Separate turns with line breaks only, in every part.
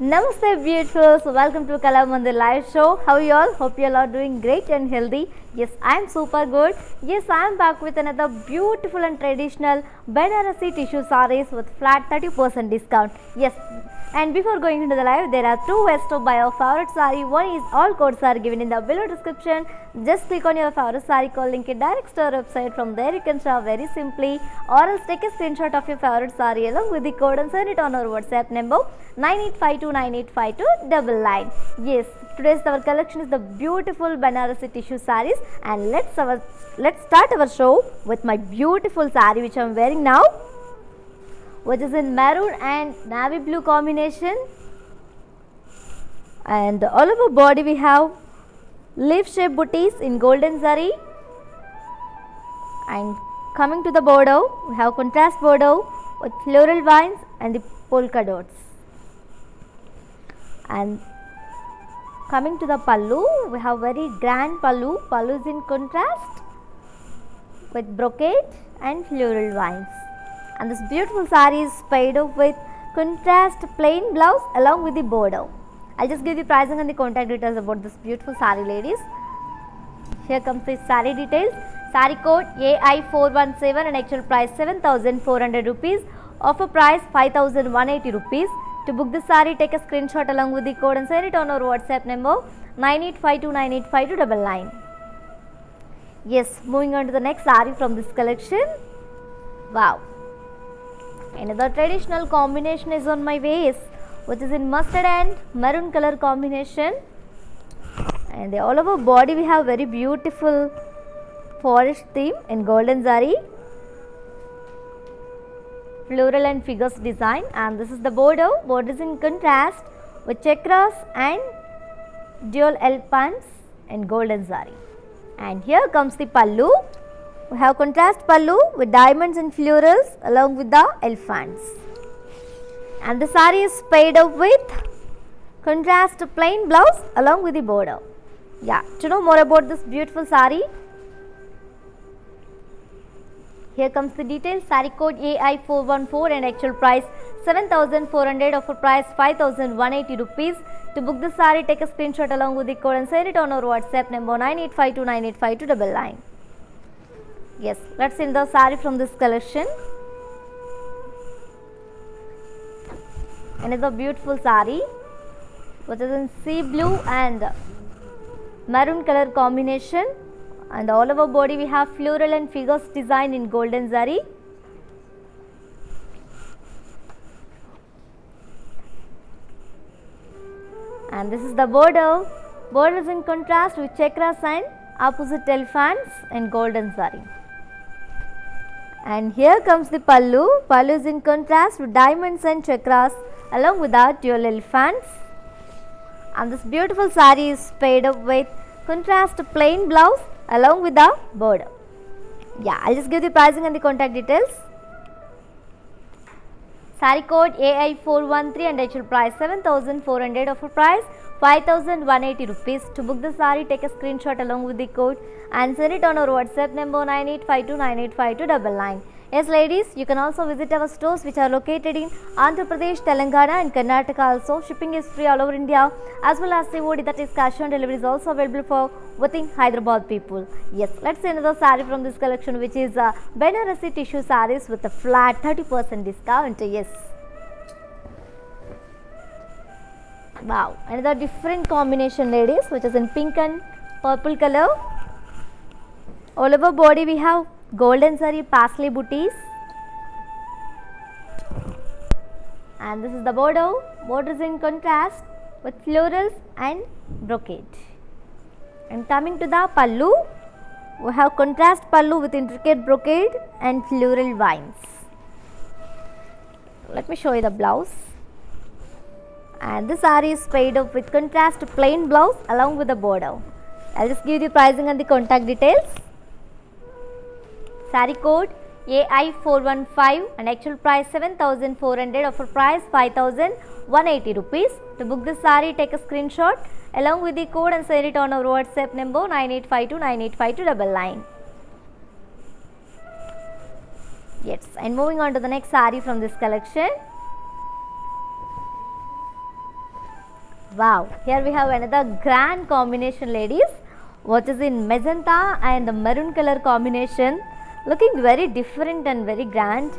Namaste beautiful, so welcome to Kala Mandir live show. How are you all? Hope you all are doing great and healthy. Yes, I am super good. Yes, I am back with another beautiful and traditional Banarasi tissue sarees with flat 30% discount. Yes, and before going into the live, there are two ways to buy your favorite saree. One is all codes are given in the below description. Just click on your favorite saree code link, it directs to our website. From there you can shop very simply, or else take a screenshot of your favorite saree along with the code and send it on our WhatsApp number 9852985299. Yes, today's our collection is the beautiful Banarasi tissue sarees, and let's start our show with my beautiful saree which I am wearing now, which is in maroon and navy blue combination, and all over body we have leaf shaped booties in golden zari, and coming to the border we have contrast border with floral vines and the polka dots, and coming to the pallu we have very grand pallu is in contrast with brocade and floral vines. And this beautiful saree is paired up with contrast plain blouse along with the border. I'll just give the pricing and the contact details about this beautiful saree, ladies. Here comes the saree details. Saree code AI417 and actual price 7,400 rupees. Offer price 5,180 rupees. To book the saree, take a screenshot along with the code and send it on our WhatsApp number 9852985299. Yes, moving on to the next saree from this collection. Wow. Another traditional combination is on my waist, which is in mustard and maroon color combination, and all over body we have very beautiful forest theme in golden zari, floral and figures design, and this is the border is in contrast with chakras and dual elephants in golden zari. And here comes the pallu. We have contrast pallu with diamonds and florals along with the elephants, and the saree is paired up with contrast plain blouse along with the border. Yeah, to know more about this beautiful saree, here comes the details. Saree code AI414 and actual price 7,400, offer price 5,180 rupees. To book the saree, take a screenshot along with the code and send it on our WhatsApp number 9852985299. Yes, let's see the saree from this collection. Another beautiful saree, which is in sea blue and maroon color combination, and all over body we have floral and figures design in golden zari. And this is the border. Border is in contrast with chakras and opposite elephants in golden zari. And here comes the pallu. Pallu is in contrast with diamonds and chakras along with the dual elephants. And this beautiful saree is paired up with contrast plain blouse along with the border. Yeah, I'll just give the pricing and the contact details. Saree code AI413 and actual price 7,400, offer price 5,180 rupees. To book the saree, take a screenshot along with the code and send it on our WhatsApp number 9852985299. Yes, ladies, you can also visit our stores which are located in Andhra Pradesh, Telangana and Karnataka also. Shipping is free all over India, as well as COD, that is cash on delivery, is also available for within Hyderabad people. Yes, let's see another saree from this collection, which is Banarasi tissue sarees with a flat 30% discount. Yes. Wow, another different combination, ladies, which is in pink and purple color. All over body we have golden zari parsley booties, and this is the border. Border is in contrast with florals and brocade. And coming to the pallu, we have contrast pallu with intricate brocade and floral vines. Let me show you the blouse. And this saree is paired up with contrast plain blouse along with the border. I'll just give you the pricing and the contact details. Saree code AI415 and actual price 7,400, offer price 5,180 rupees. To book this saree, take a screenshot along with the code and send it on our WhatsApp number 9852985299. Yes, and moving on to the next saree from this collection. Wow, here we have another grand combination, ladies, what is in magenta and the maroon color combination, looking very different and very grand.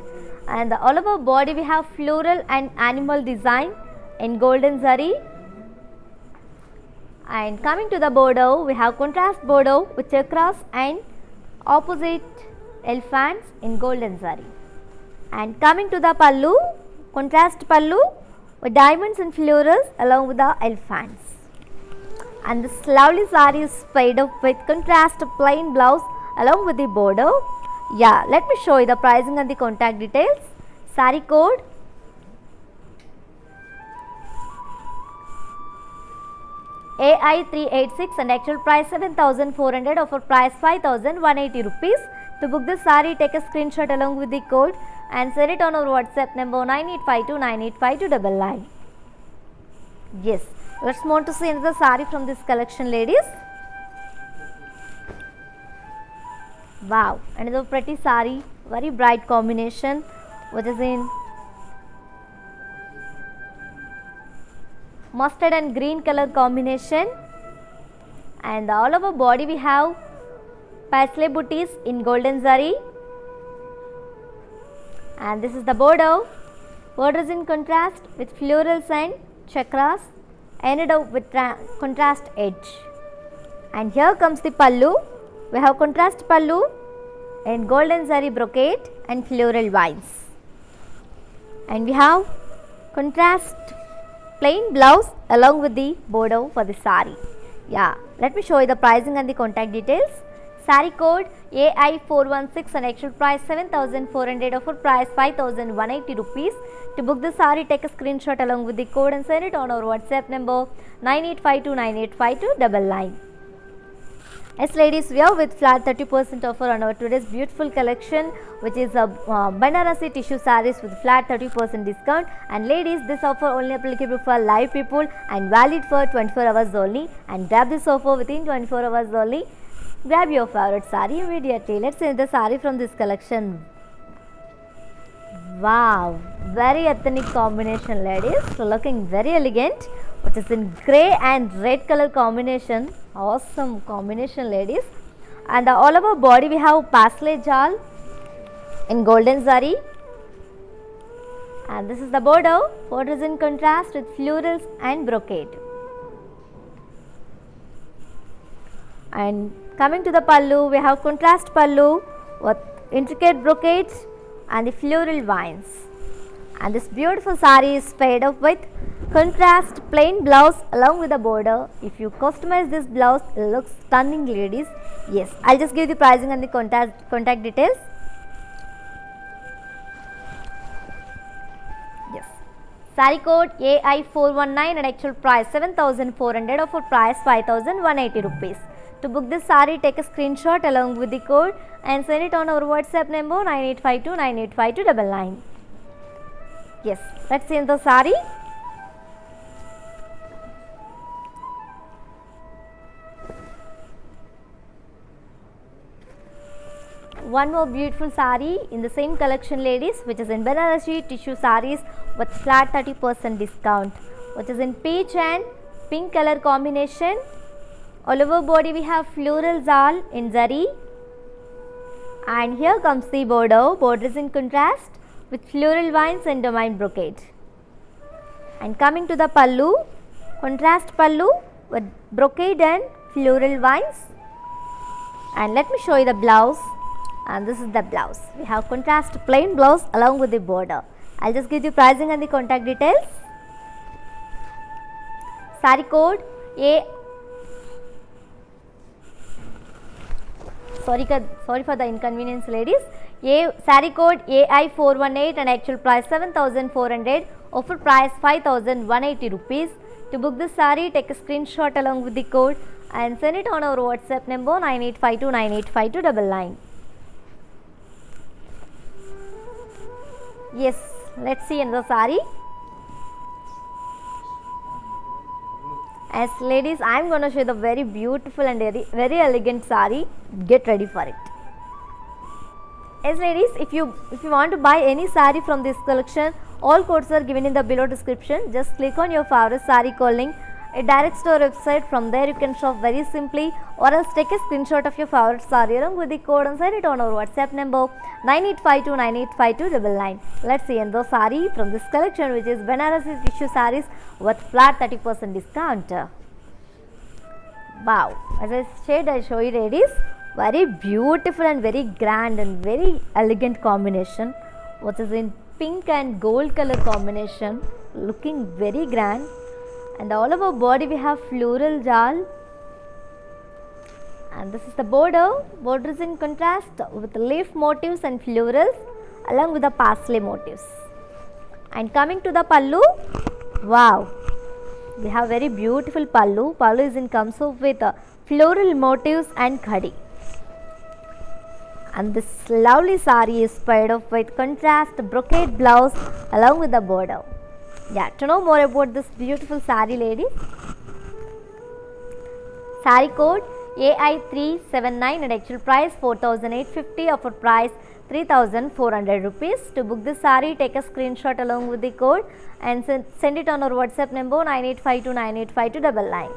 And all over body we have floral and animal design in golden zari. And coming to the border, we have contrast border with chakras and opposite elephants in golden zari. And coming to the pallu, contrast pallu with diamonds and florals along with the elephants. And this lovely saree is paired up with contrast plain blouse along with the border. Yeah, let me show you the pricing and the contact details. Saree code AI386 and actual price 7,400, offer price 5,180 rupees. To book this saree, take a screenshot along with the code and send it on our WhatsApp number 9852985299. Yes, let's move to see another saree from this collection, ladies. Wow, another pretty saree, very bright combination, which is in mustard and green color combination, and all over body we have paisley booties in golden zari, and this is the border. Border is in contrast with florals and chakras, ended up with contrast edge. And here comes the pallu. We have contrast pallu in golden zari brocade and floral vines, and we have contrast plain blouse along with the border for the saree. Yeah, let me show you the pricing and the contact details. Saree code AI416 and actual price 7,400, offer price 5,180 rupees. To book the saree, take a screenshot along with the code and send it on our WhatsApp number 9852985299. Yes, ladies, we are with flat 30% offer on our today's beautiful collection, which is a Banarasi tissue sarees with flat 30% discount. And ladies, this offer only applicable for live people and valid for 24 hours only. And grab this offer within 24 hours only. Grab your favorite saree immediately. Let's see the saree from this collection. Wow, very ethnic combination, ladies, so looking very elegant, which is in grey and red color combination. Awesome combination, ladies. And all over body we have paisley jal in golden zari, and this is the border. Border is in contrast with florals and brocade. And coming to the pallu, we have contrast pallu with intricate brocades and the floral vines. And this beautiful saree is paired up with contrast plain blouse along with the border. If you customize this blouse, it looks stunning, ladies. Yes, I'll just give the pricing and the contact details. Yes, saree code AI419 and actual price 7,400, offer price 5,180 rupees. To book this saree, take a screenshot along with the code and send it on our WhatsApp number 9852985299. Yes, let's see the saree. One more beautiful saree in the same collection, ladies, which is in Banarasi tissue sarees with flat 30% discount, which is in peach and pink color combination. All over body we have floral zal in zari, and here comes the border. Border is in contrast with floral vines and domain brocade. And coming to the pallu, contrast pallu with brocade and floral vines. And let me show you the blouse. And this is the blouse. We have contrast plain blouse along with the border. I'll just give you pricing and the contact details. Saree code Sorry for the inconvenience, ladies. Saree code AI418 and actual price 7,400, offer price 5,180 rupees. To book this saree, take a screenshot along with the code and send it on our WhatsApp number 9852985299. Yes, let's see another saree. As ladies, I am going to show the very beautiful and very elegant saree. Get ready for it. As ladies, if you want to buy any saree from this collection, all codes are given in the below description. Just click on your favorite saree code link it directs to our website. From there you can shop very simply, or else take a screenshot of your favorite saree along with the code and send it on our WhatsApp number 9852985299. Let's see another saree from this collection, which is Banarasi tissue sarees with flat 30% discount. Wow, as I said, I show you ladies, very beautiful and very grand and very elegant combination, which is in pink and gold color combination, looking very grand. And all over body we have floral jal, and this is the border. Border is in contrast with leaf motifs and florals along with the parsley motifs. And coming to the pallu, wow, we have very beautiful pallu. Pallu is in comes up with floral motifs and khadi. And this lovely saree is paired up with contrast brocade blouse along with the border. Yeah, to know more about this beautiful saree, ladies, saree code AI379 and actual price 4,850, offer price 3,400 rupees. To book this saree, take a screenshot along with the code and send it on our WhatsApp number 9852985299.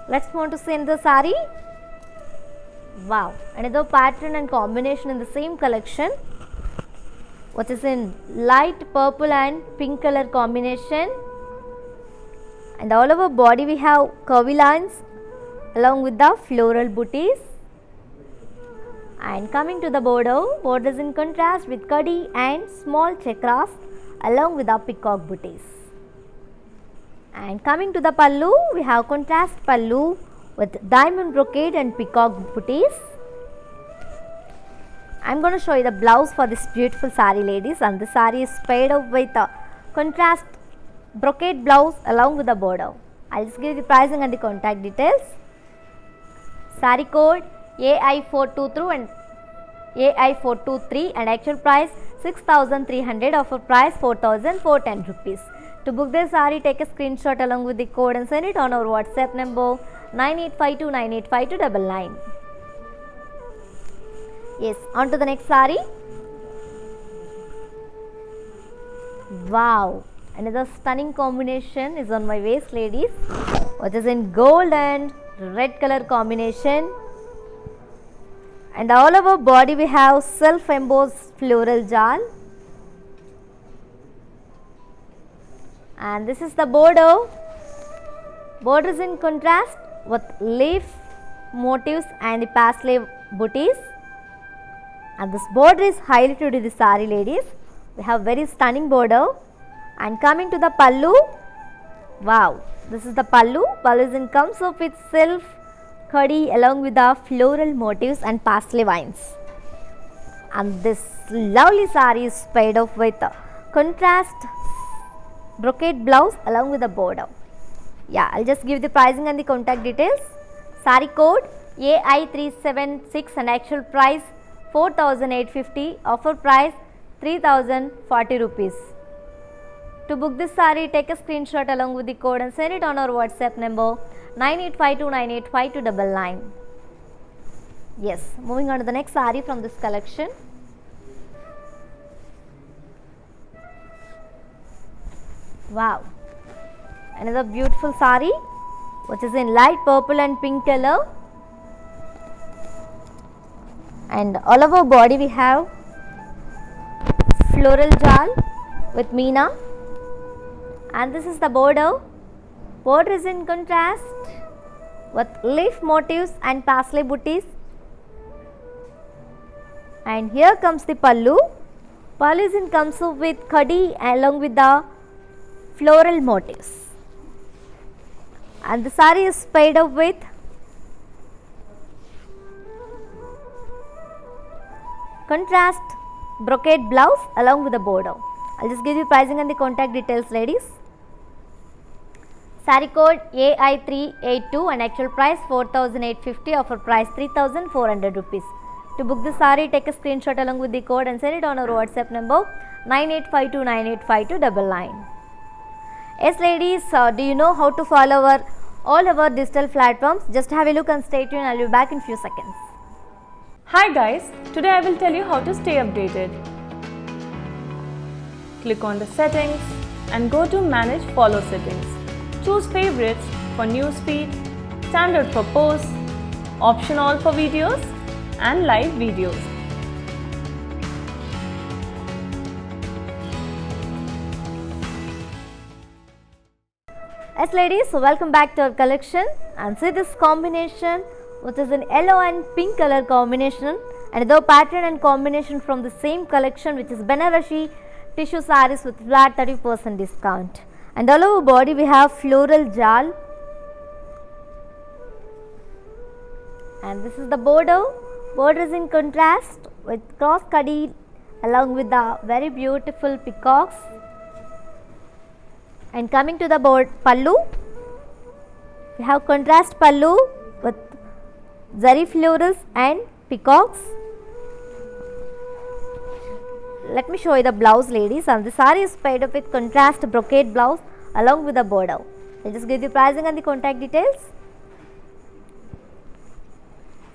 Let's move on to see the saree. Wow, another pattern and combination in the same collection, which is in light purple and pink color combination, and all over body we have curvy lines along with the floral booties. And coming to the border, border is in contrast with khadi and small chakras along with the peacock booties. And coming to the pallu, we have contrast pallu with diamond brocade and peacock booties. I am going to show you the blouse for this beautiful saree, ladies, and the saree is paired up with a contrast brocade blouse along with the border. I will just give you the pricing and the contact details. Saree code AI423 and AI423 and actual price 6,300, offer price 4,410 rupees. To book this saree, take a screenshot along with the code and send it on our WhatsApp number 9852985299. Yes, on to the next saree. Wow, another stunning combination is on my waist, ladies, which is in gold and red color combination, and all over body we have self embossed floral jal, and this is the border. Border is in contrast with leaf motifs and the parsley booties, and this border is highlighted to the saree, ladies. We have very stunning border. And coming to the pallu, wow, this is the pallu. Pallu is in comes up with self khadi along with the floral motifs and parsley vines, and this lovely saree is paired up with contrast brocade blouse along with the border. Yeah, I'll just give the pricing and the contact details. Saree code AI376 and actual price 4,850, offer price 3,040 rupees. To book this saree, take a screenshot along with the code and send it on our WhatsApp number 9852985299. Yes, moving on to the next saree from this collection. Wow, another beautiful saree which is in light purple and pink color, and all over body we have floral jal with meena, and this is the border. Border is in contrast with leaf motifs and parsley booties, and here comes the pallu. Pallu is in comes up with khadi along with the floral motifs, and the saree is paired up with contrast brocade blouse along with the border. I'll just give you pricing and the contact details, ladies. Saree code AI382 and actual price 4,850, offer price 3,400 rupees. To book the saree, take a screenshot along with the code and send it on our WhatsApp number 9852985299. Yes, ladies, do you know how to follow all our digital platforms? Just have a look and stay tuned. I'll be back in few seconds.
Hi guys, today I will tell you how to stay updated. Click on the settings, and go to Manage Follow settings. Choose Favorites for newsfeed, Standard for posts, Option All for videos and live videos.
Yes ladies, so welcome back to our collection, and see this combination which is an yellow and pink color combination, and the pattern and combination from the same collection which is Banarasi tissue sarees with flat 30% discount. And all over body we have floral jal, and this is the border. Border is in contrast with cross kadi along with the very beautiful peacocks. And coming to the pallu, we have contrast pallu with zari florals and peacocks. Let me show you the blouse ladies, and the saree is paired up with contrast brocade blouse along with the border. I'll just give you pricing and the contact details.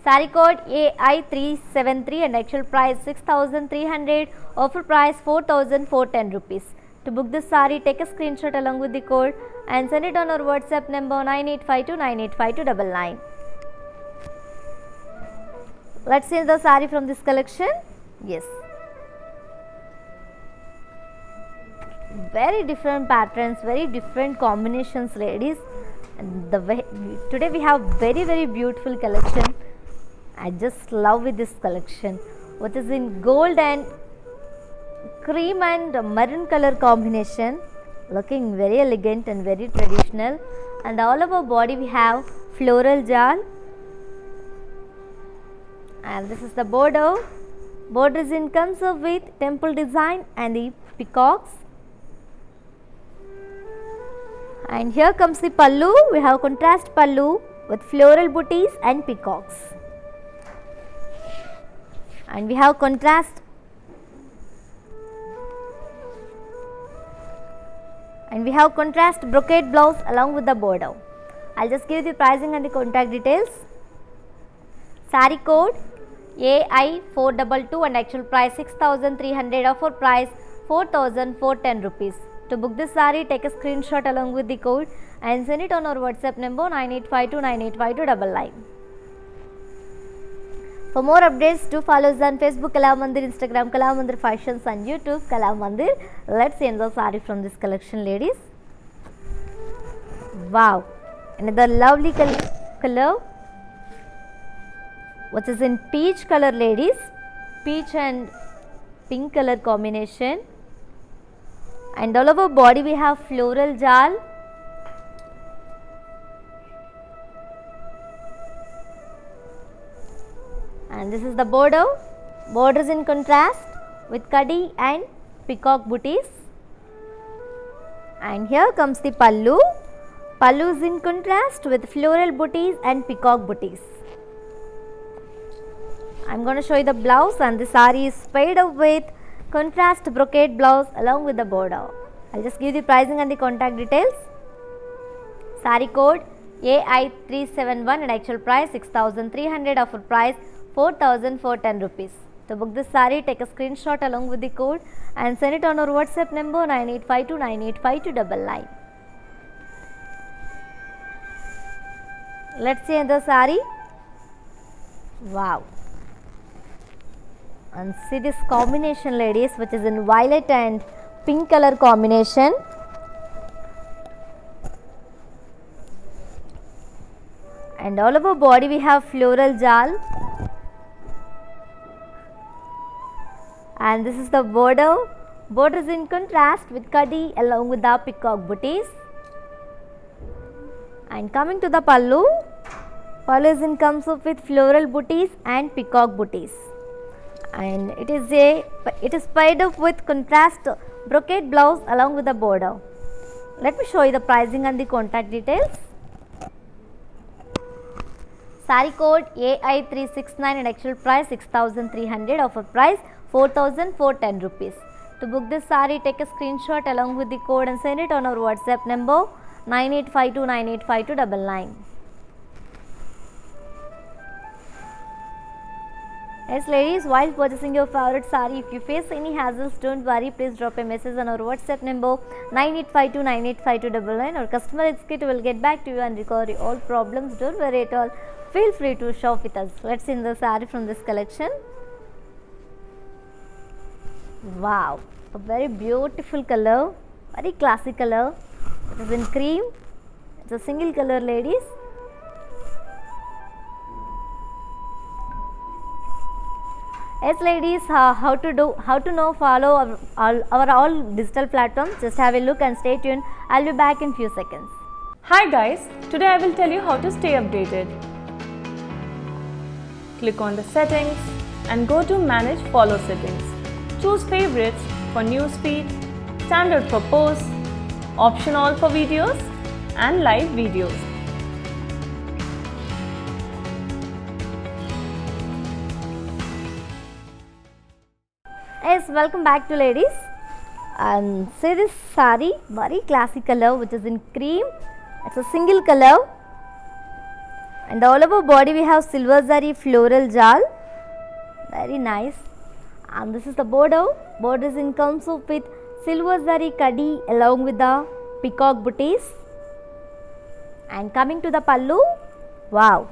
Saree code AI373 and actual price 6,300, offer price 4,410 rupees. To book this saree, take a screenshot along with the code and send it on our WhatsApp number 9852985299. Let's see the saree from this collection. Yes, very different patterns, very different combinations ladies, and today we have very beautiful collection. I just love with this collection, which is in gold and cream and maroon color combination, looking very elegant and very traditional. And all over body we have floral jal, and this is the border. Border is in concert with temple design and the peacocks. And here comes the pallu. We have contrast pallu with floral booties and peacocks, and we have contrast brocade blouse along with the border. I'll just give you the pricing and the contact details. Saree code AI422 and actual price 6,300, offer price 4,410 rupees. To book this saree, take a screenshot along with the code and send it on our WhatsApp number 9852985299. For more updates, do follow us on Facebook Kala Mandir, Instagram Kala Mandir Fashions, and YouTube Kala Mandir. Let's see the saree from this collection ladies. Wow, another lovely color which is in peach color ladies, peach and pink color combination. And all over body we have floral jal, and this is the border. Border is in contrast with kadi and peacock booties. And here comes the pallu. Pallu is in contrast with floral booties and peacock booties. I am going to show you the blouse, and the saree is paired up with contrast brocade blouse along with the border. I'll just give the pricing and the contact details. Saree code AI371 and actual price 6,300, offer price 4,410 rupees. To book this saree, take a screenshot along with the code and send it on our WhatsApp number 9852985299. Let's see the saree. Wow, and see this combination ladies, which is in violet and pink color combination. And all over body we have floral jal, and this is the border. Border is in contrast with kadi along with the peacock booties. And coming to the pallu, pallu is in comes up with floral booties and peacock booties, and it is paired up with contrast brocade blouse along with the border. Let me show you the pricing and the contact details. Saree code AI369 and actual price 6,300, offer price 4,410 rupees. To book this saree, take a screenshot along with the code and send it on our WhatsApp number 9852985299. Yes, ladies, while purchasing your favorite saree, if you face any hassles, don't worry. Please drop a message on our WhatsApp number 9852985299. Our customer executive will get back to you and recover all problems. Don't worry at all. Feel free to shop with us. Let's see the saree from this collection. Wow, a very beautiful color, very classic color. It is in cream. It's a single color, ladies. Yes, ladies, how to know, follow our all digital platforms. Just have a look and stay tuned. I'll be back in few seconds.
Hi guys, today I will tell you how to stay updated. Click on the settings and go to manage follow settings. Choose favorites for newsfeed, standard for posts, option all for videos and live videos.
Yes, welcome back to ladies. And see this saree, very classic color which is in cream. It's a single color. And all over body we have silver zari floral jal. Very nice. And this is the border. Border is in comes up with silver zari kadi along with the peacock booties. And coming to the pallu, wow.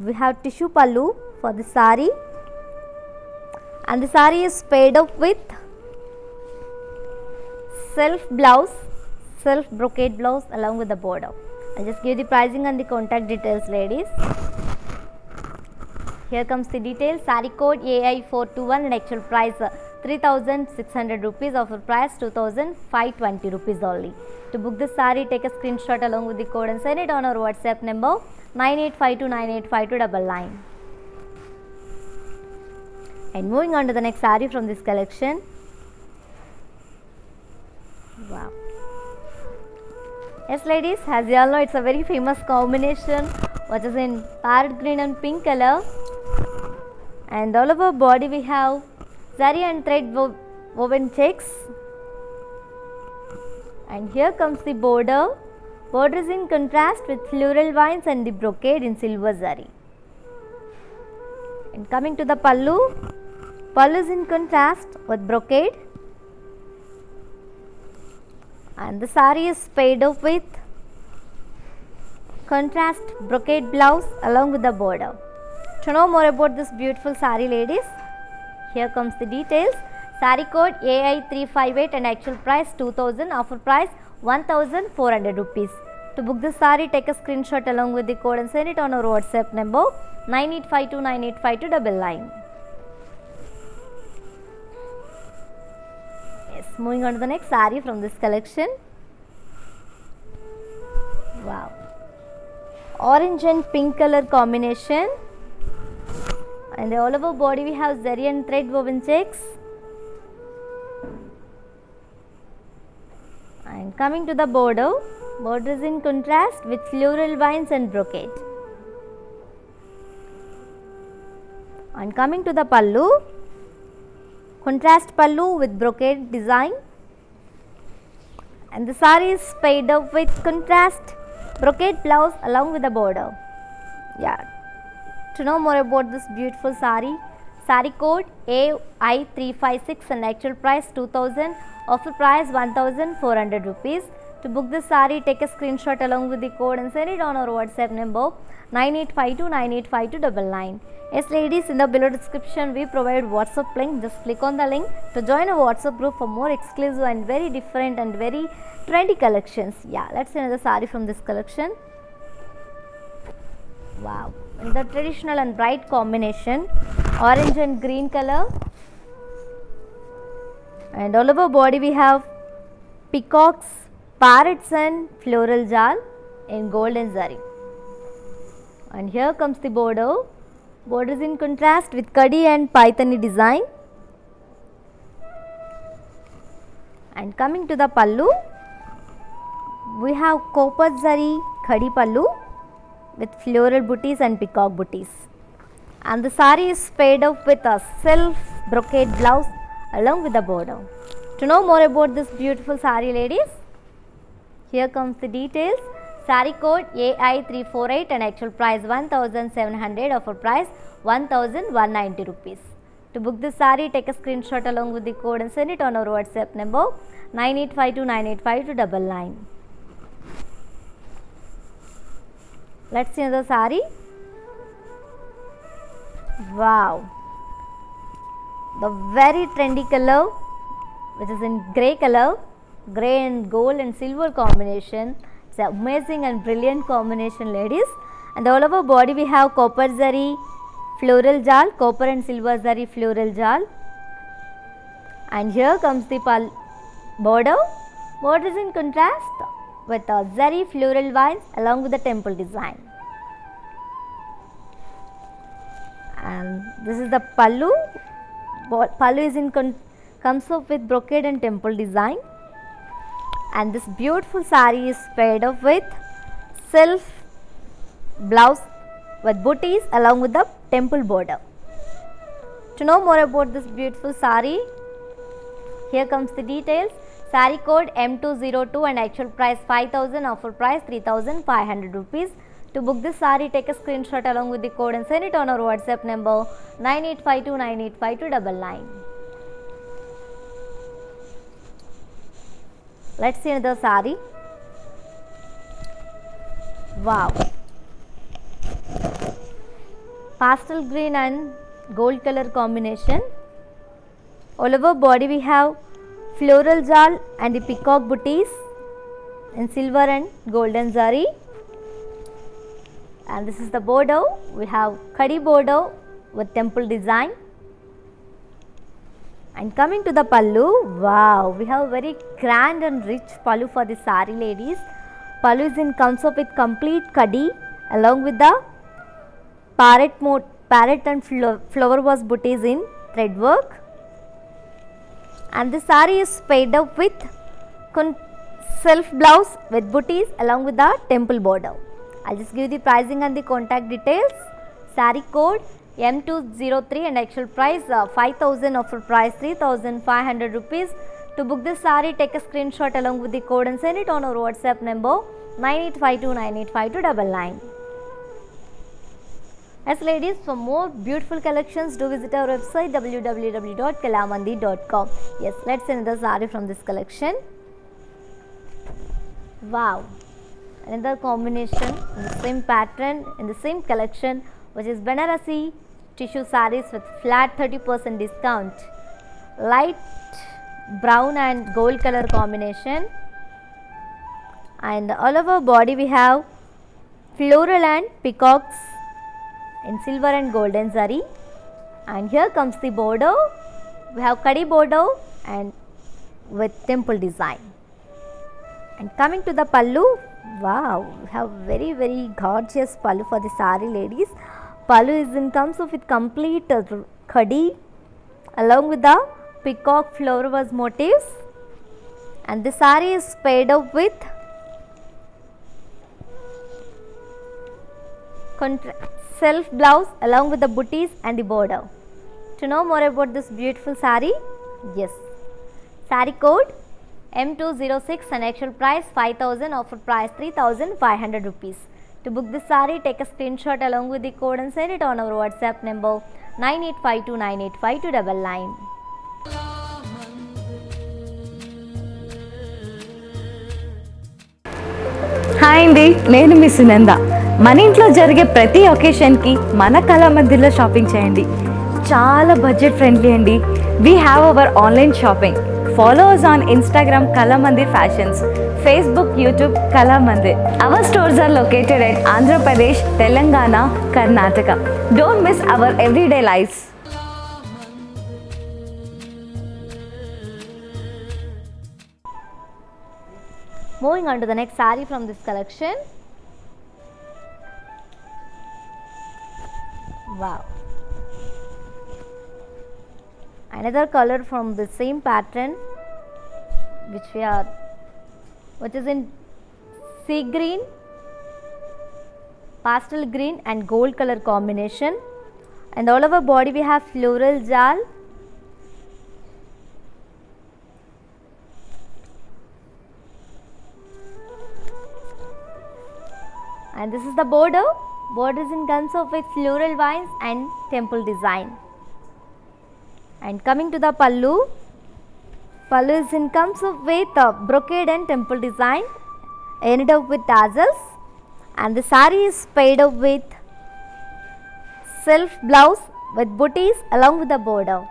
We have tissue pallu for the saree. And the saree is paired up with self blouse, self brocade blouse along with the border. I'll just give the pricing and the contact details, ladies. Here comes the details. Saree code AI421 and actual price 3,600 rupees. Offer price 2,520 rupees only. To book this saree, take a screenshot along with the code and send it on our WhatsApp number 9852985299. And moving on to the next saree from this collection. Wow. Yes, ladies, as you all know, it's a very famous combination which is in parrot green and pink color. And all over body we have zari and thread woven checks. And here comes the border. Border is in contrast with floral vines and the brocade in silver zari. And coming to the pallu, pallu is in contrast with brocade. And the saree is paired up with contrast brocade blouse along with the border. To know more about this beautiful saree, ladies, here comes the details. Saree code AI358 and actual price 2,000, offer price 1,400 rupees. To book this saree, take a screenshot along with the code and send it on our WhatsApp number 9852985299. Yes, moving on to the next saree from this collection. Wow, orange and pink color combination. And the all over body we have zari and thread woven checks. And coming to the border, border is in contrast with floral vines and brocade. And coming to the pallu, contrast pallu with brocade design. And the saree is paired up with contrast brocade blouse along with the border. Yeah. To know more about this beautiful saree, saree code AI356 and actual price 2,000, offer price 1,400 rupees. To book this saree, take a screenshot along with the code and send it on our WhatsApp number 9852985299. Yes, ladies, in the below description we provide WhatsApp link. Just click on the link to join our WhatsApp group for more exclusive and very different and very trendy collections. Yeah, let's see another saree from this collection. Wow, in the traditional and bright combination, orange and green color. And all over body we have peacocks, parrots and floral jal in gold and zari. And here comes the border. Border is in contrast with kadi and pythony design. And coming to the pallu, we have copper zari khadi pallu with floral booties and peacock booties. And the saree is paired up with a self brocade blouse along with the border. To know more about this beautiful saree, ladies, here comes the details. Saree code AI348 and actual price 1700, offer price 1190 rupees. To book this saree, take a screenshot along with the code and send it on our WhatsApp number 9852985299. Let's see another saree. Wow, the very trendy color, which is in grey color, grey and gold and silver combination. It's an amazing and brilliant combination, ladies. And all over body we have copper zari floral jal, copper and silver zari floral jal. And here comes the border. Border is in contrast with zari floral vines along with the temple design. And this is the pallu. Pallu is in comes up with brocade and temple design. And this beautiful saree is paired up with self blouse with booties along with the temple border. To know more about this beautiful saree, here comes the details. Saree code M202 and actual price 5000, offer price 3500 rupees. To book this saree, take a screenshot along with the code and send it on our WhatsApp number 9852985299. Let's see another saree. Wow, pastel green and gold color combination. All over body we have floral jal and the peacock booties in silver and golden zari. And this is the border. We have khadi border with temple design. And coming to the pallu, wow, we have very grand and rich pallu for the saree, ladies. Pallu is in comes up with complete khadi along with the parrot and flower was booties in thread work. And the saree is paired up with self blouse with booties along with the temple border. I'll just give the pricing and the contact details. Saree code M203 and actual price 5000, offer price 3500 rupees. To book this saree, take a screenshot along with the code and send it on our WhatsApp number 9852985299. As ladies, for more beautiful collections, do visit our website www.kalamandi.com. Yes, let's see another saree from this collection. Wow, another combination in the same pattern in the same collection, which is Banarasi tissue sarees with flat 30% discount. Light brown and gold color combination. And all over body we have floral and peacocks in silver and golden zari. And here comes the border. We have khadi border and with temple design. And coming to the pallu, wow, we have very gorgeous pallu for the saree, ladies. Pallu is in comes with complete khadi along with the peacock flower was motifs. And the saree is paired up with self blouse along with the booties and the border. To know more about this beautiful saree, yes, saree code M206 and actual price 5000, offer price 3500 rupees. To book this saree, take a screenshot along with the code and send it on our WhatsApp number 9852985299.
Hi అండి, నేను మీ సునంద. మన ఇంట్లో జరిగే ప్రతి ఒకేషన్కి మన కళామందిర్లో shopping చేయండి. చాలా budget friendly అండి. We have our online shopping. Follow us on Instagram Kalamandir Fashions, Facebook, YouTube Kalamandir. Our stores are located at Andhra Pradesh, Telangana, Karnataka. Don't miss our everyday lives.
Moving on to the next saree from this collection. Wow, another color from the same pattern, which is in sea green, pastel green and gold color combination. And all over body we have floral jal, And this is the border. Border is in terms of with floral vines and temple design. And coming to the pallu. Pallu is in terms of with brocade and temple design, ended up with tassels, and the saree is paired up with self blouse with booties along with the border.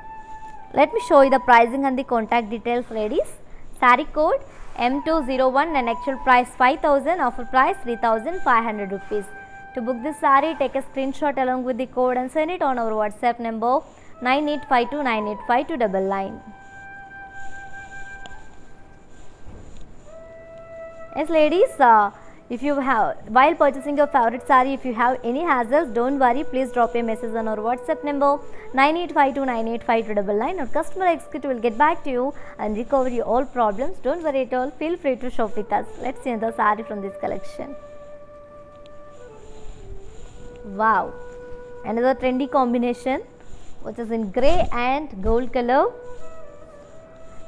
Let me show you the pricing and the contact details, ladies. Saree code M201 and actual price 5,000, offer price 3,500 rupees. To book this saree, take a screenshot along with the code and send it on our WhatsApp number 9852985299. Yes, ladies, if you have, while purchasing your favorite saree, if you have any hassles, don't worry, please drop a message on our WhatsApp number 9852985299. Our customer executive will get back to you and recover your all problems. Don't worry at all, feel free to shop with us. Let's see another saree from this collection. Wow, another trendy combination which is in grey and gold color.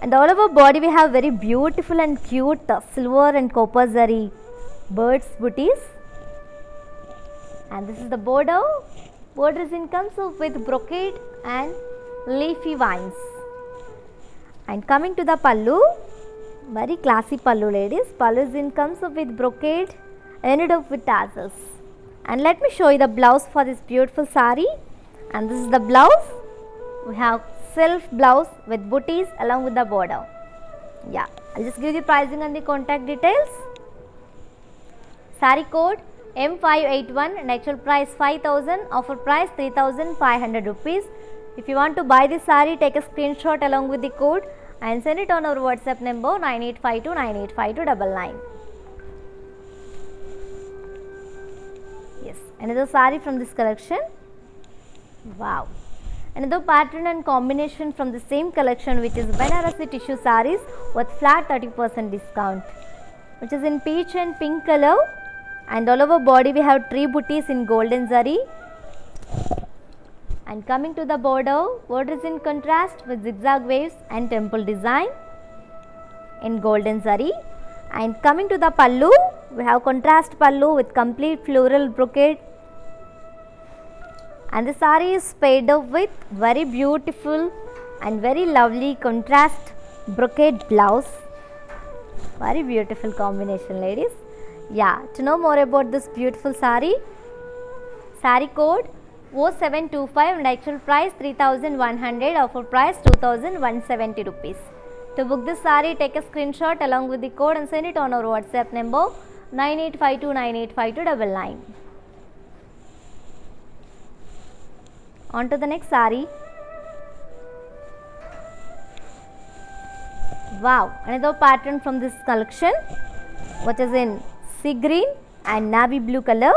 And all over body we have very beautiful and cute silver and copper zari birds booties. And this is the border. Border is in comes with brocade and leafy vines. And coming to the pallu, very classy pallu, ladies. Pallu is in comes with brocade, ended up with tassels. And let me show you the blouse for this beautiful saree. And this is the blouse. We have self blouse with booties along with the border. Yeah, I'll just give you the pricing and the contact details. Saree code M581 and actual price 5,000, offer price 3,500 rupees. If you want to buy this saree, take a screenshot along with the code and send it on our WhatsApp number 9852985299. Yes, another saree from this collection. Wow. Another pattern and combination from the same collection, which is Banarasi tissue sarees with flat 30% discount, which is in peach and pink color, and all over body we have tree booties in golden zari. And coming to the border, border is in contrast with zigzag waves and temple design in golden zari. And coming to the pallu, we have contrast pallu with complete floral brocade. And the saree is paired up with very beautiful and very lovely contrast brocade blouse. Very beautiful combination, ladies. Yeah, to know more about this beautiful saree, saree code 0725 and actual price 3,100, offer price 2,170 rupees. To book this saree, take a screenshot along with the code and send it on our WhatsApp number 9852985299. On to the next saree. Wow, another pattern from this collection, which is in sea green and navy blue color,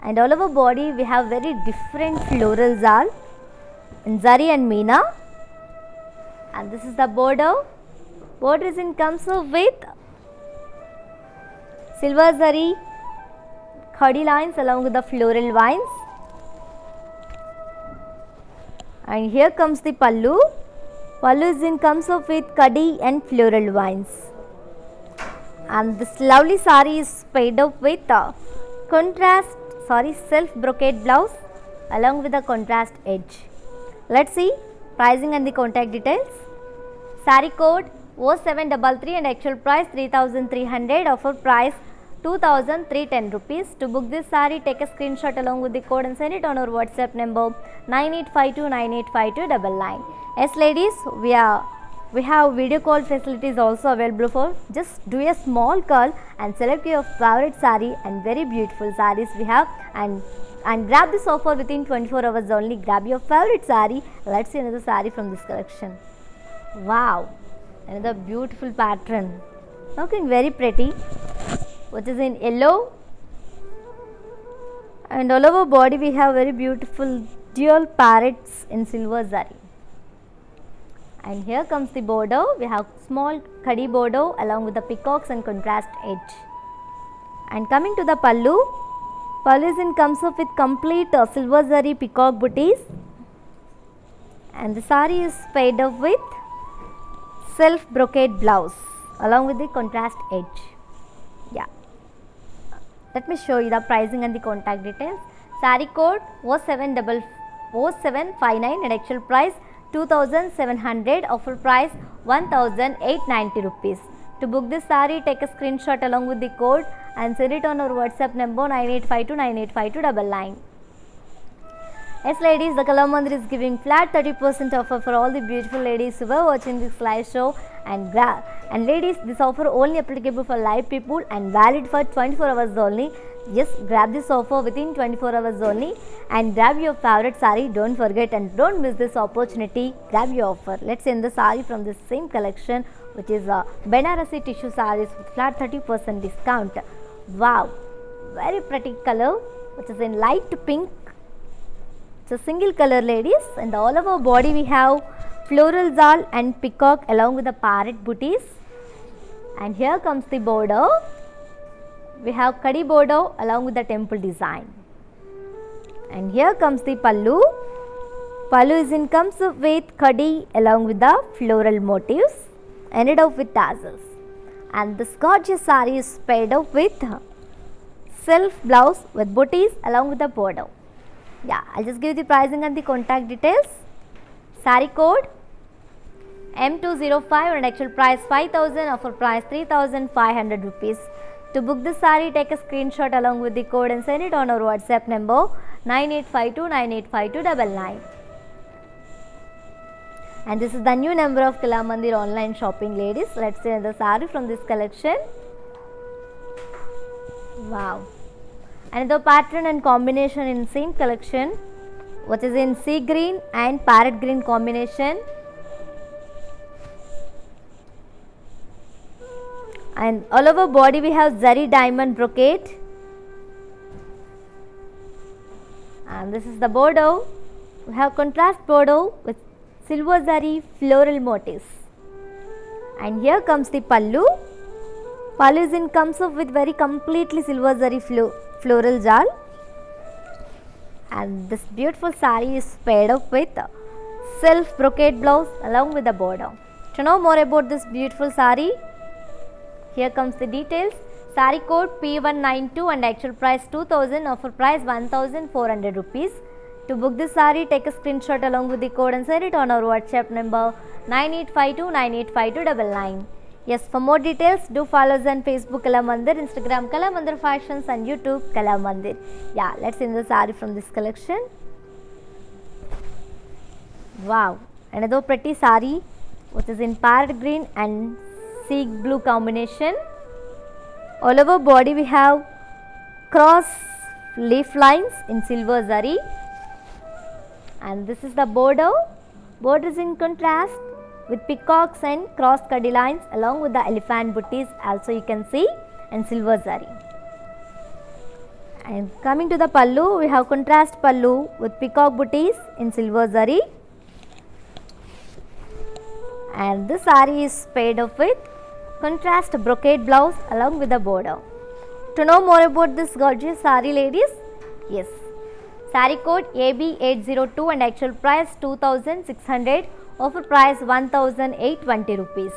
and all over body we have very different florals all in zari and meena. And this is the border. Border is in comes with silver zari khadi lines along with the floral vines. And here comes the pallu. Pallu is in comes with kadi and floral vines. And this lovely saree is paired up with self brocade blouse along with the contrast edge. Let's see pricing and the contact details. Saree code 0733 and actual price 3,300, offer price 2,310 rupees. To book this saree, take a screenshot along with the code and send it on our WhatsApp number 9852985299. Yes, ladies, we have video call facilities also available for. Just do a small call and select your favorite saree, and very beautiful sarees we have, and grab this offer within 24 hours only. Grab your favorite saree. Let's see another saree from this collection. Wow, another beautiful pattern, looking very pretty, which is in yellow, and all over body we have very beautiful dual parrots in silver zari. And here comes the border. We have small khadi border along with the peacocks and contrast edge. And coming to the pallu, pallu is in comes up with complete silver zari peacock booties, and the saree is paired up with self brocade blouse along with the contrast edge. Yeah, let me show you the pricing and the contact details. Saree code O759 and actual price 2700, offer price 1890 rupees. To book this saree, take a screenshot along with the code and send it on our WhatsApp number 9852985299. Yes ladies, the Kala Mandir is giving flat 30% offer for all the beautiful ladies who are watching this live show, and ladies, this offer only applicable for live people and valid for 24 hours only. Yes, grab this offer within 24 hours only and grab your favorite saree. Don't forget and don't miss this opportunity. Grab your offer. Let's end the saree from the same collection, which is Banarasi tissue sarees with flat 30% discount. Wow, very pretty color, which is in light pink. It's a single color ladies, and all over body we have floral zal and peacock along with the parrot booties. And here comes the border. We have kadi border along with the temple design. And here comes the pallu. Pallu comes with kadi along with the floral motifs, ended up with tassels. And this gorgeous saree is paired up with self blouse with booties along with the border. Yeah, I'll just give you the pricing and the contact details. Saree code M205 and actual price 5000, offer price 3500 rupees. To book this saree, take a screenshot along with the code and send it on our WhatsApp number 9852985299. And this is the new number of Kala Mandir online shopping ladies. Let's see the saree from this collection. Wow. Another pattern and combination in same collection, which is in sea green and parrot green combination. And all over body we have zari diamond brocade. And this is the border. We have contrast border with silver zari floral motifs. And here comes the pallu. Pallu comes up with very completely silver zari floral jal. And this beautiful saree is paired up with self brocade blouse along with the border. To know more about this beautiful saree, here comes the details. Saree code P192 and actual price 2000, offer price 1400 rupees. To book this saree, take a screenshot along with the code and send it on our WhatsApp number 9852985299. Yes, for more details, do follow us on Facebook Kala Mandir, Instagram Kala Mandir Fashions and YouTube Kala Mandir. Yeah, let's end the saree from this collection. Wow, another pretty saree which is in parrot green and sea blue combination. All over body we have cross leaf lines in silver zari. And this is the border. Border is in contrast with peacocks and cross kadi lines along with the elephant booties also you can see, and silver zari. And coming to the pallu, we have contrast pallu with peacock booties in silver zari. And this saree is paired up with contrast brocade blouse along with the border. To know more about this gorgeous saree ladies, yes, saree code AB802 and actual price 2600, offer price 1820 rupees.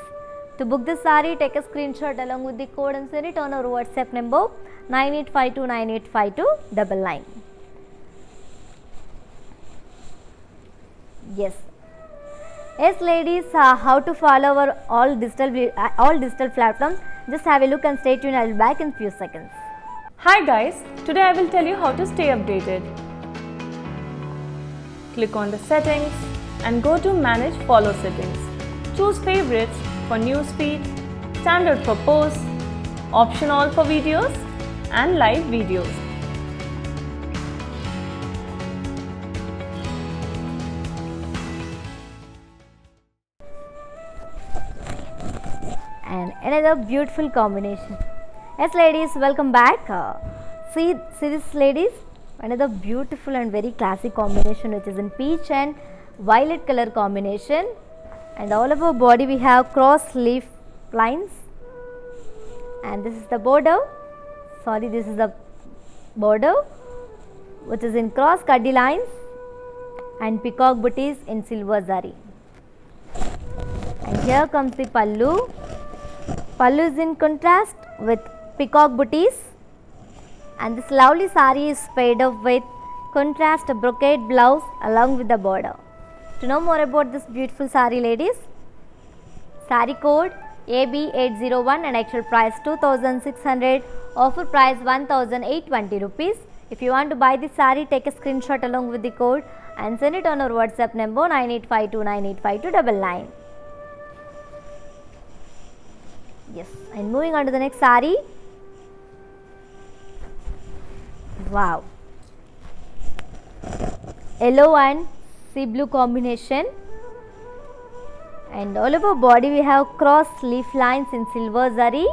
To book this saree, take a screenshot along with the code and send it on our WhatsApp number 9852985299. Yes. Yes ladies, how to follow our all digital platforms, just have a look and stay tuned. I will be back in few seconds.
Hi guys, today I will tell you how to stay updated. Click on the settings and go to manage follow settings. Choose favorites for newsfeed, standard for posts, option all for videos and live videos.
And another beautiful combination. Yes ladies, welcome back. See this ladies, another beautiful and very classic combination which is in peach and violet color combination. And all over body we have cross leaf lines. And this is the border. This is the border which is in cross kadi lines and peacock booties in silver zari. And here comes the pallu. Pallu is in contrast with peacock booties And this lovely saree is paired up with contrast brocade blouse along with the border. To know more about this beautiful saree, ladies, saree code AB801 and actual price 2600, offer price 1820 rupees. If you want to buy this saree, take a screenshot along with the code and send it on our WhatsApp number 9852985299. Yes, and moving on to the next saree. Wow, yellow and sea blue combination, and all over body we have cross leaf lines in silver zari.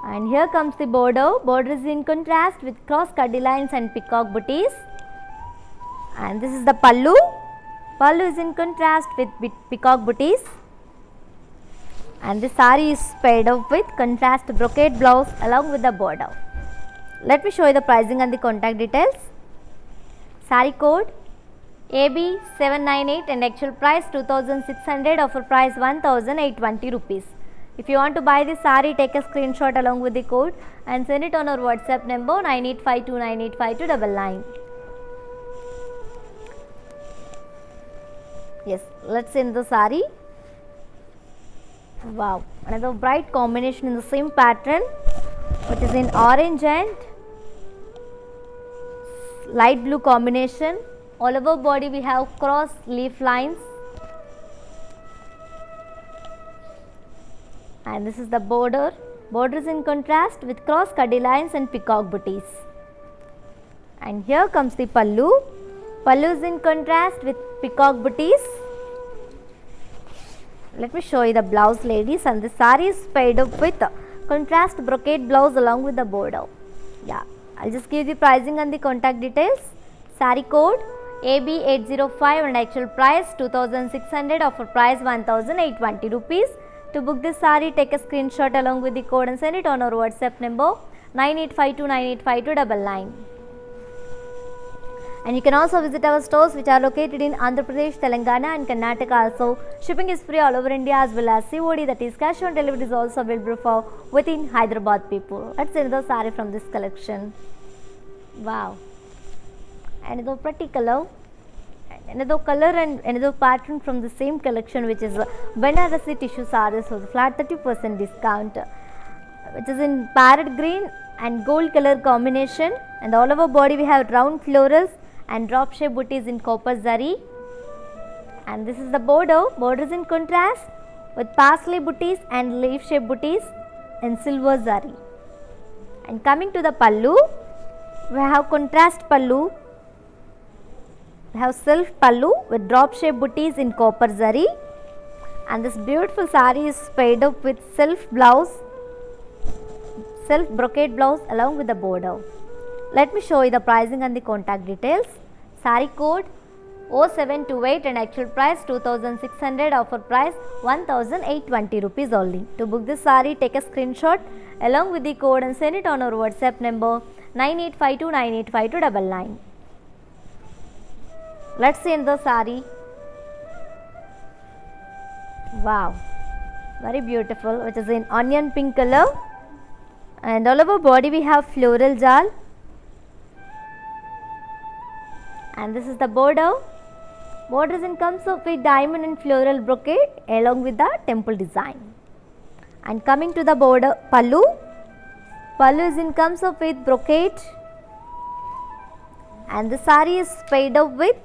And here comes the border. Border is in contrast with cross cutty lines and peacock booties. And this is the pallu. Pallu is in contrast with peacock booties. And the saree is paired up with contrast brocade blouse along with the border. Let me show you the pricing and the contact details. Saree code AB798 and actual price 2600, offer price 1820 rupees. If you want to buy this saree, take a screenshot along with the code and send it on our WhatsApp number 9852985299. Yes, let's send the saree. Wow, another bright combination in the same pattern, which is in orange and light blue combination. All over body we have cross leaf lines, and this is the border. Border is in contrast with cross cutty lines and peacock booties. And here comes the pallu. Pallu is in contrast with peacock booties. Let me show you the blouse, ladies, and the saree is paired up with contrast brocade blouse along with the border. Yeah, I'll just give the pricing and the contact details. Saree code AB805 and actual price 2600, offer price 1820 rupees. To book this saree, take a screenshot along with the code and send it on our WhatsApp number 9852985299. And you can also visit our stores which are located in Andhra Pradesh, Telangana and Karnataka also. Shipping is free all over India as well as COD, that is cash on delivery, is also available for within Hyderabad people. Let's see another saree from this collection. Wow, another pretty color, another color and another pattern from the same collection, which is Banarasi tissue sarees with flat 30% discount, which is in parrot green and gold color combination. And all over body we have round florals and drop shape booties in copper zari. And this is the border. Border is in contrast with parsley booties and leaf shape booties in silver zari. And coming to the pallu, we have contrast pallu. We have self pallu with drop shape booties in copper zari. And this beautiful saree is paired up with self blouse, self brocade blouse along with the border. Let me show you the pricing and the contact details. Saree code 0728 and actual price 2600, offer price 1820 rupees only. To book this saree, take a screenshot along with the code and send it on our WhatsApp number 9852985299. Let's see another saree. Wow, very beautiful, which is in onion pink color. And all over body we have floral jal. And this is the border. Border is in comes up with diamond and floral brocade along with the temple design. And coming to the border pallu. Pallu is in comes up with brocade. And the saree is paired up with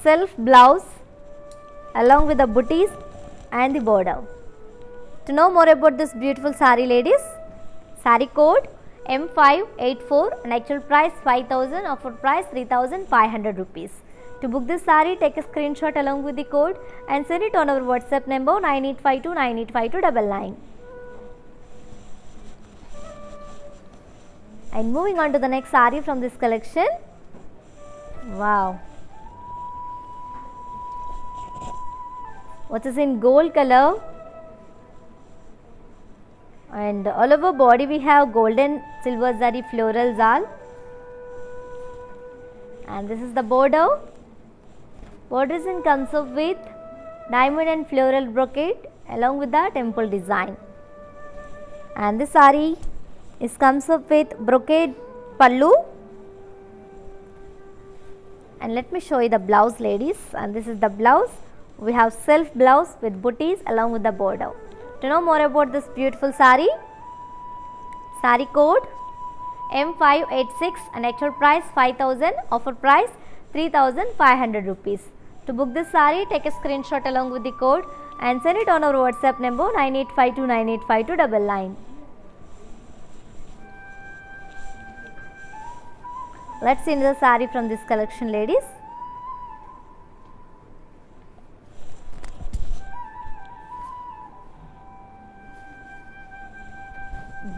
self blouse along with the booties and the border. To know more about this beautiful saree, ladies, saree code M584 and actual price 5000, offer price 3500 rupees. To book this saree, take a screenshot along with the code and send it on our WhatsApp number 9852985299. And moving on to the next saree from this collection. Wow, what is in gold color, and all over body we have golden silver zari floral zal. And this is the border. Borders in comes up with diamond and floral brocade along with the temple design. And this saree is comes up with brocade pallu. And let me show you the blouse, ladies. And this is the blouse. We have self blouse with booties along with the border. To know more about this beautiful saree, saree code M586 and actual price 5,000, offer price 3,500 rupees. To book this saree, take a screenshot along with the code and send it on our WhatsApp number 9852985299. Let's see the saree from this collection, ladies.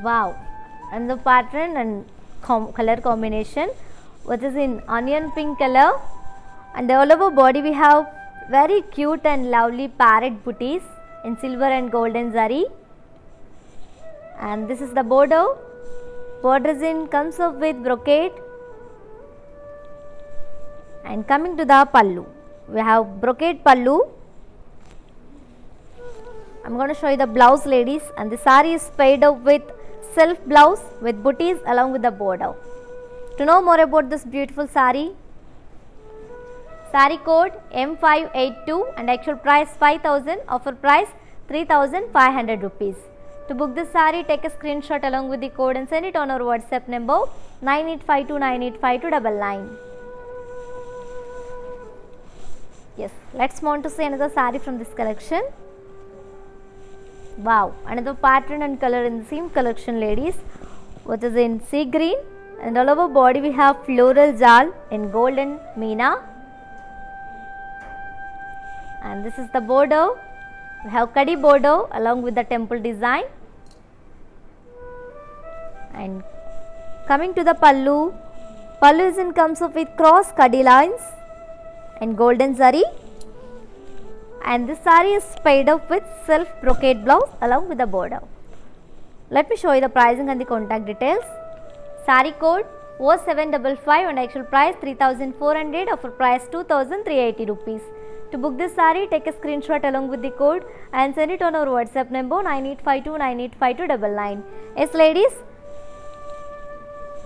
Wow, and the pattern and color combination, which is in onion pink color, and all over body we have very cute and lovely parrot booties in silver and golden zari. And this is the border. Borders in comes up with brocade. And coming to the pallu, we have brocade pallu. I'm going to show you the blouse, ladies, and the saree is paired up with self blouse with booties along with the border. To know more about this beautiful saree, saree code M582 and actual price 5,000, offer price 3,500 rupees. To book this saree, take a screenshot along with the code and send it on our WhatsApp number 9852985299. Yes, let's move on to see another saree from this collection. Wow, another pattern and color in the same collection, ladies, which is in sea green, and all over body we have floral jal in golden meena. And this is the border. We have kadi border along with the temple design. And coming to the pallu, pallu is in comes up with cross kadi lines and golden zari. And this saree is paired up with self brocade blouse along with the border. Let me show you the pricing and the contact details. Saree code 0755 and actual price 3,400, offer price 2,380 rupees. To book this saree, take a screenshot along with the code and send it on our WhatsApp number 9852985299. Yes, ladies,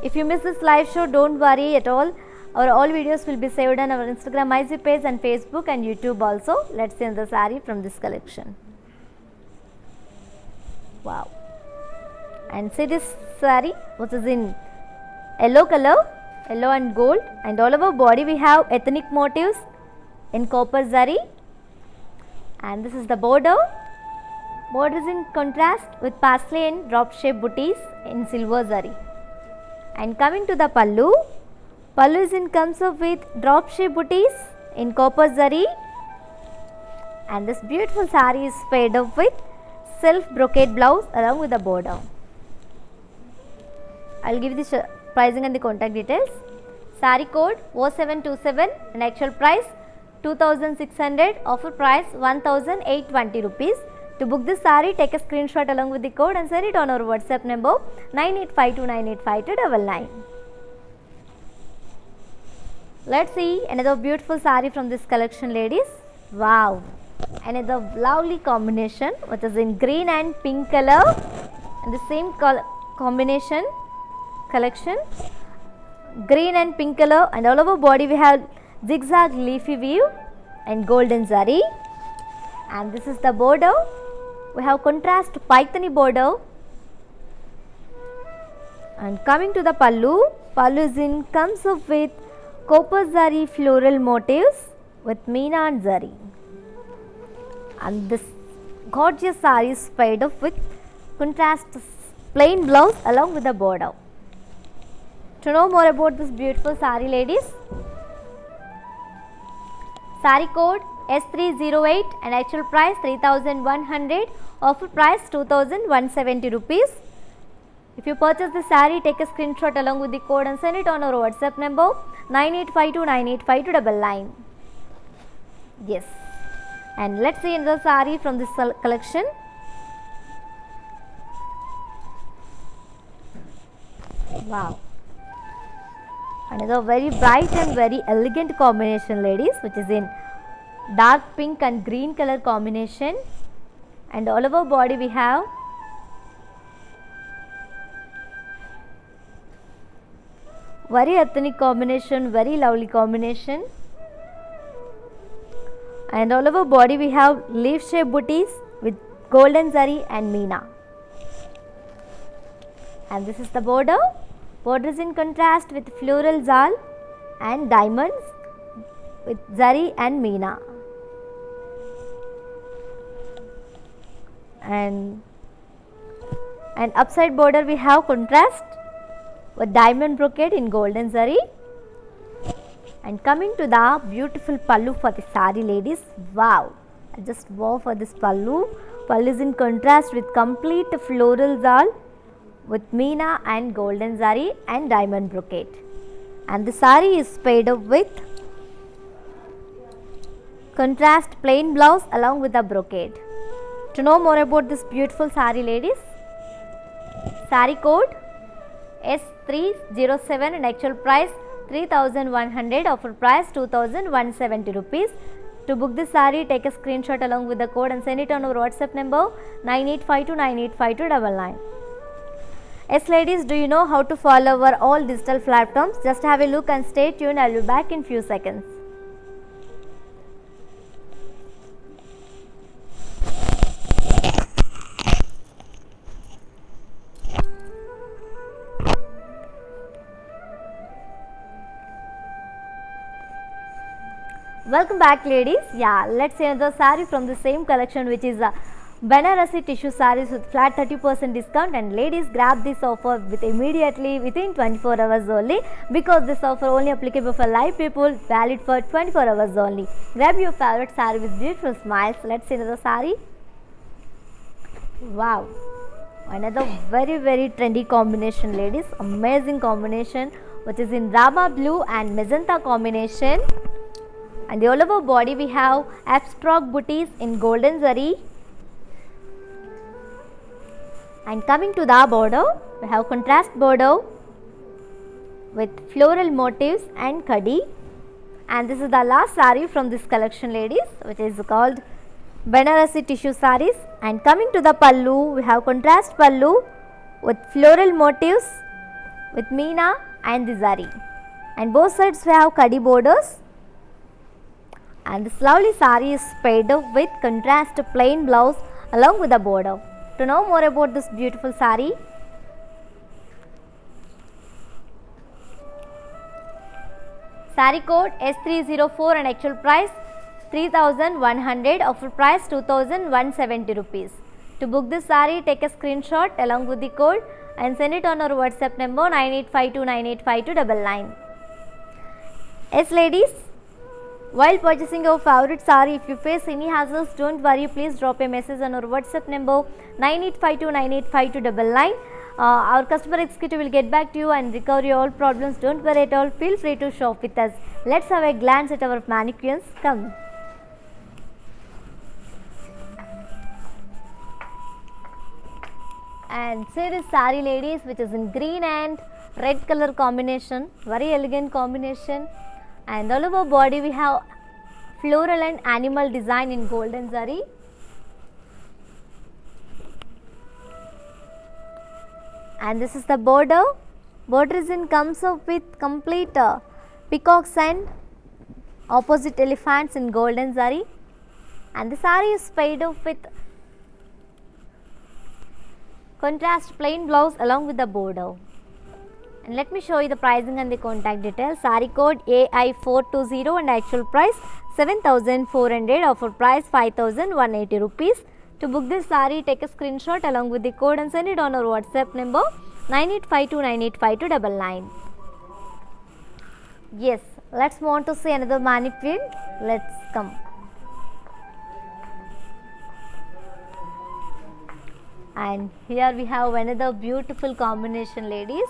if you miss this live show, don't worry at all. Our all videos will be saved on our Instagram IG page and Facebook and YouTube also. Let's see the saree from this collection. Wow. And see this saree, which is in yellow color, yellow and gold, and all over body we have ethnic motifs in copper zari. And this is the border. Border is in contrast with parsley and drop shape booties in silver zari. And coming to the pallu, pallu is in comes up with drop shape booties in copper zari. And this beautiful saree is paired up with self brocade blouse along with the border. I'll give you the pricing and the contact details. Saree code 0727 and actual price 2,600, offer price 1,820 rupees. To book this saree, take a screenshot along with the code and send it on our WhatsApp number 9852985299. Let's see another beautiful saree from this collection, ladies. Wow, another lovely combination, which is in green and pink color, and the same combination collection, green and pink color, and all over body we have zigzag leafy weave and golden zari. And this is the border. We have contrast paithani border. And coming to the pallu, pallu is in comes up with copper zari floral motifs with meena and zari. And this gorgeous saree is paired up with contrast plain blouse along with the border. To know more about this beautiful saree, ladies, saree code S308 and actual price 3,100, offer price 2,170 rupees. If you purchase the saree, take a screenshot along with the code and send it on our WhatsApp number 9852985299. Yes, and let's see another saree from this collection. Wow, another very bright and very elegant combination, ladies, which is in dark pink and green color combination, and all over body we have very ethnic combination, very lovely combination, and all over body we have leaf shape booties with golden zari and meena. And this is the border. Border is in contrast with floral zal and diamonds with zari and meena. And upside border we have contrast with diamond brocade in golden zari. And coming to the beautiful pallu for the sari ladies. Wow, I just wow for this pallu. Pallu is in contrast with complete floral zal with meena and golden zari and diamond brocade. And the sari is paired up with contrast plain blouse along with the brocade. To know more about this beautiful sari ladies, sari code S307 and actual price 3100, offer price 2170 rupees. To book this sari, take a screenshot along with the code and send it on our WhatsApp number 9852985299. Yes ladies, do you know how to follow our all digital platforms? Just have a look and stay tuned. I will be back in few seconds. Welcome back ladies. Yeah, let's see another saree from the same collection, which is a Banarasi tissue sarees with flat 30% discount. And ladies, grab this offer immediately within 24 hours only, because this offer only applicable for live people, valid for 24 hours only. Grab your favorite saree with beautiful smiles. Let's see another saree. Wow, another very trendy combination ladies, amazing combination, which is in Rama blue and magenta combination. And the all over body we have abstract booties in golden zari. And coming to the border, we have contrast border with floral motifs and khadi. And this is the last saree from this collection ladies, which is called Banarasi tissue sarees. And coming to the pallu, we have contrast pallu with floral motifs with meena and the zari. And both sides we have khadi borders. And this lovely saree is paired up with contrast plain blouse along with the border. To know more about this beautiful saree, saree code S304 and actual price 3100, offer price 2170 rupees. To book this saree, take a screenshot along with the code and send it on our WhatsApp number 9852985299. Yes ladies, while purchasing your favorite saree, if you face any hassles, don't worry, please drop a message on our WhatsApp number 9852985299. Our customer executive will get back to you and recover your all problems. Don't worry at all, feel free to shop with us. Let's have a glance at our mannequins. Come. And see this saree ladies, which is in green and red color combination, very elegant combination. And all over body we have floral and animal design in golden zari. And this is the border. Border is in comes up with complete peacocks and opposite elephants in golden zari. And the saree is paired up with contrast plain blouse along with the border. And let me show you the pricing and the contact details. Saree code AI420 and actual price 7400, offer price 5180 rupees. To book this saree, take a screenshot along with the code and send it on our WhatsApp number 9852985299. Yes, let's move on to see another mannequin. Let's come. And here we have another beautiful combination ladies.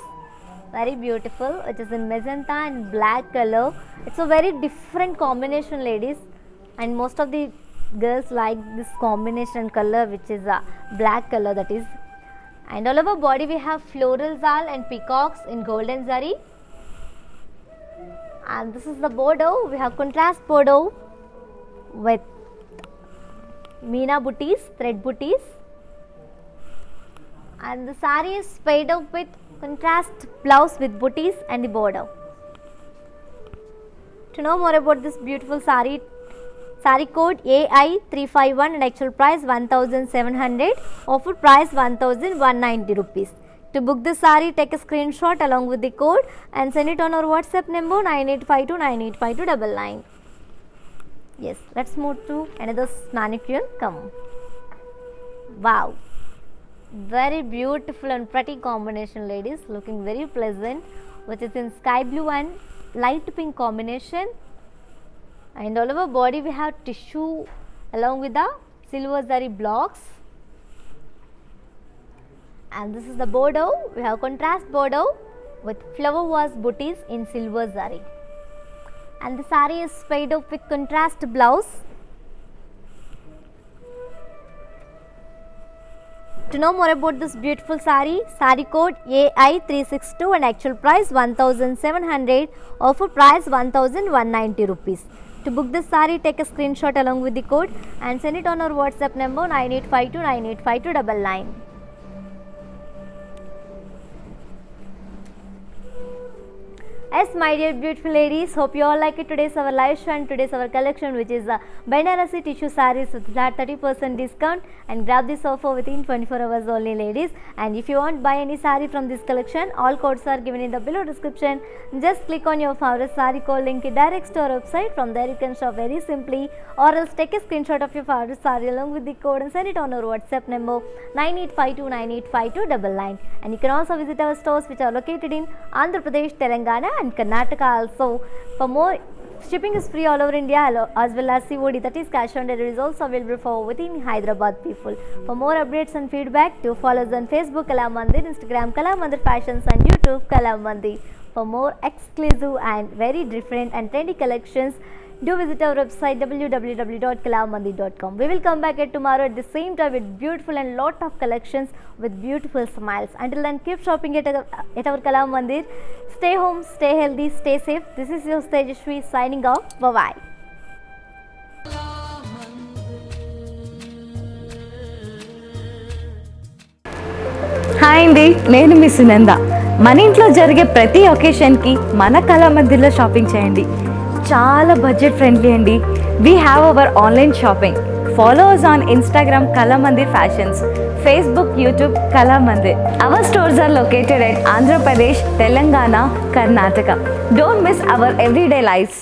Very beautiful, which is in magenta and black color. It's a very different combination ladies, and most of the girls like this combination color, which is a black color, that is. And all over body we have floral zal and peacocks in golden zari. And this is the border. We have contrast border with Meena booties, thread booties, and the saree is paired up with contrast blouse with booties and the border. To know more about this beautiful saree code AI351 and actual price 1700, offer price 1190 rupees. To book this saree, take a screenshot along with the code and send it on our WhatsApp number 9852985299. Yes, let's move to another mannequin. Come. Wow. Very beautiful and pretty combination, ladies, looking very pleasant, which is in sky blue and light pink combination, and all over body we have tissue along with the silver zari blocks, and this is the border. We have contrast border with flower vase booties in silver zari, and the saree is paired up with contrast blouse. To know more about this beautiful saree code AI362 and actual price 1700, offer price 1190 rupees. To book this saree, take a screenshot along with the code and send it on our WhatsApp number 9852985299. Yes, my dear beautiful ladies, hope you all like it. Today's our live show and today's our collection, which is Banarasi tissue sarees with flat 30% discount, and grab this offer within 24 hours only, ladies. And if you want buy any saree from this collection, all codes are given in the below description. Just click on your favorite saree code link, it directs to our website. From there you can shop very simply, or else take a screenshot of your favorite saree along with the code and send it on our WhatsApp number 9852985299. And you can also visit our stores which are located in Andhra Pradesh, Telangana and Karnataka also. For more, shipping is free all over India as well as COD, that is cash on delivery, is also available for within Hyderabad people. For more updates and feedback, do follow us on Facebook Kala Mandir, Instagram Kala Mandir Fashions and YouTube Kala Mandir. For more exclusive and very different and trendy collections, do visit our website www.kalamandir.com. We will come back at tomorrow at the same time with beautiful and lot of collections with beautiful smiles. Until then, keep shopping at our Kala Mandir. Stay home, stay healthy, stay safe. This is your Tejashwi signing off. Bye-bye.
Hi అండి, నేను మీ సునంద. మన ఇంట్లో జరిగే ప్రతి ఒకేషన్కి మన కళా మందిర్లో shopping చేయండి. చాలా బడ్జెట్ ఫ్రెండ్లీ అండి. We have our online shopping. Follow us on Instagram Kala Mandir Fashions, Facebook, YouTube Kala Mandir. Our stores are located at Andhra Pradesh, Telangana, Karnataka. Don't miss our everyday lives.